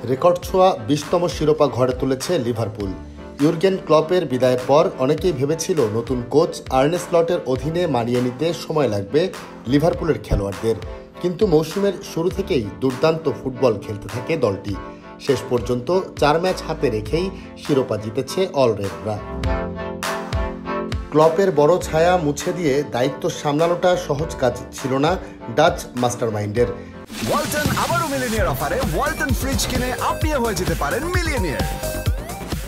Record ছোঁয়া ২০তম শিরোপা ঘরে তুলেছে লিভারপুল। ইউর্গেন ক্লপের বিদায়ের পর অনেকেই ভেবেছিল নতুন কোচ আর্নে স্লটের অধীনে মানিয়ে নিতে সময় লাগবে লিভারপুলের খেলোয়াড়দের, কিন্তু মৌসুমের শুরু থেকেই দুর্দান্ত ফুটবল খেলতে থাকে দলটি। শেষ পর্যন্ত ৪ ম্যাচ হাতে রেখেই শিরোপা জিতেছে অলরেডরা। ক্লপের বড় ছায়া মুছে দিয়ে দায়িত্ব সামলানোটা সহজ কাজ ছিল না ডাচ মাস্টারমাইন্ডের। ওয়ালটন আবারও মিলিনিয়ার অফারে ওয়ালটন ফ্রিজ কিনে আপনিও হয়ে যেতে পারেন মিলিয়নিয়ার।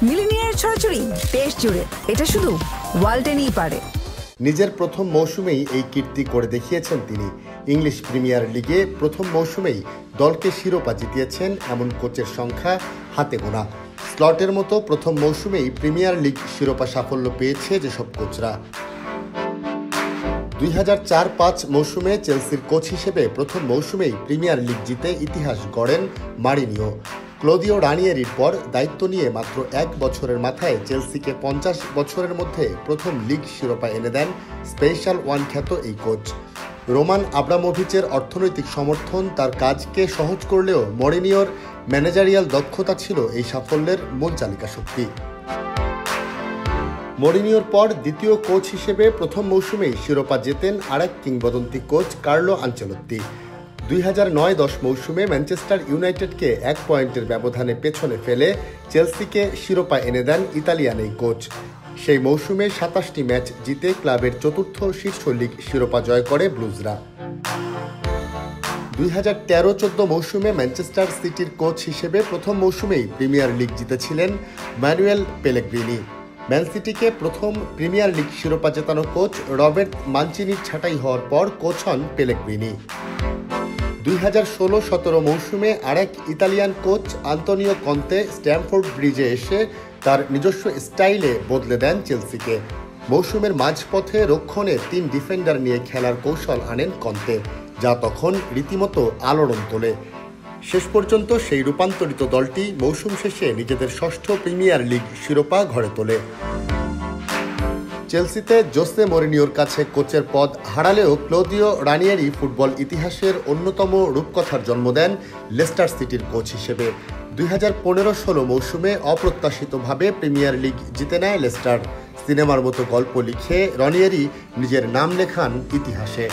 মিলিনিয়ার ছড়াছড়ি দেশ জুড়ে, এটা শুধু ওয়ালটনই পারে। নিজের প্রথম মৌসুমেই এই কীর্তি করে দেখিয়েছেন তিনি। ইংলিশ প্রিমিয়ার লিগে প্রথম মৌসুমেই দলকে শিরোপা জিতিয়েছেন এমন কোচের সংখ্যা হাতে গোনা। স্লটের মতো প্রথম মৌসুমেই প্রিমিয়ার লিগ শিরোপা সাফল্য পেয়েছে যেসব কোচরা। ২০০৪-৫ মৌসুমে চেলসির কোচ হিসেবে প্রথম মৌসুমেই প্রিমিয়ার লিগ জিতে ইতিহাস গড়েন মারিনিও। ক্লদিও রানিয়েরির পর দায়িত্ব নিয়ে মাত্র ১ বছরের মাথায় চেলসিকে ৫০ বছরের মধ্যে প্রথম লিগ শিরোপা এনে দেন স্পেশাল ওয়ান খ্যাত এই কোচ। রোমান আব্রামোভিচের অর্থনৈতিক সমর্থন তার কাজকে সহজ করলেও মরিনিওর ম্যানেজারিয়াল দক্ষতা ছিল এই সাফল্যের মূল চালিকা শক্তি। মরিনিওর পর দ্বিতীয় কোচ হিসেবে প্রথম মৌসুমেই শিরোপা জেতেন আরেক কিংবদন্তি কোচ কার্লো আনচেলত্তি। ২০০৯-১০ মৌসুমে ম্যানচেস্টার ইউনাইটেডকে ১ পয়েন্টের ব্যবধানে পেছনে ফেলে চেলসিকে শিরোপা এনে দেন ইতালিয়ান এই কোচ। সেই মৌসুমে ২৭টি ম্যাচ জিতে ক্লাবের চতুর্থ শীর্ষ লিগ শিরোপা জয় করে ব্লুজরা। ২০১৩-১৪ মৌসুমে ম্যানচেস্টার সিটির কোচ হিসেবে প্রথম মৌসুমেই প্রিমিয়ার লিগ জিতেছিলেন ম্যানুয়েল পেলেগ্রিনি। ম্যান সিটিকে প্রথম প্রিমিয়ার লিগ শিরোপা জেতানো কোচ রবের্ট মানচিনির ছাঁটাই হওয়ার পর কোচ হন পেলেগ্রিনি। ২০১৬-১৭ মৌসুমে আরেক Italian coach Antonio Conte Stamford ব্রিজে এসে তার নিজস্ব স্টাইলে বদলে দেন চেলসিকে। মৌসুমের মাঝপথে রক্ষণে ৩ ডিফেন্ডার নিয়ে খেলার কৌশল আনেন কন্তে, যা তখন রীতিমতো আলোড়ন তোলে। শেষ পর্যন্ত সেই রূপান্তরিত দলটি মৌসুম শেষে নিজেদের ষষ্ঠ প্রিমিয়ার লিগ শিরোপা ঘরে তোলে। চেলসিতে জোসে মরিনিওর কাছে কোচের পদ হারালেও ক্লদিও রানিয়েরি ফুটবল ইতিহাসের অন্যতম রূপকথার জন্ম দেন লেস্টার সিটির কোচ হিসেবে। ২০১৫-১৬ মৌসুমে অপ্রত্যাশিতভাবে প্রিমিয়ার লিগ জিতে নেয় লেস্টার। সিনেমার মতো গল্প লিখে রানিয়েরি নিজের নাম লেখান ইতিহাসে।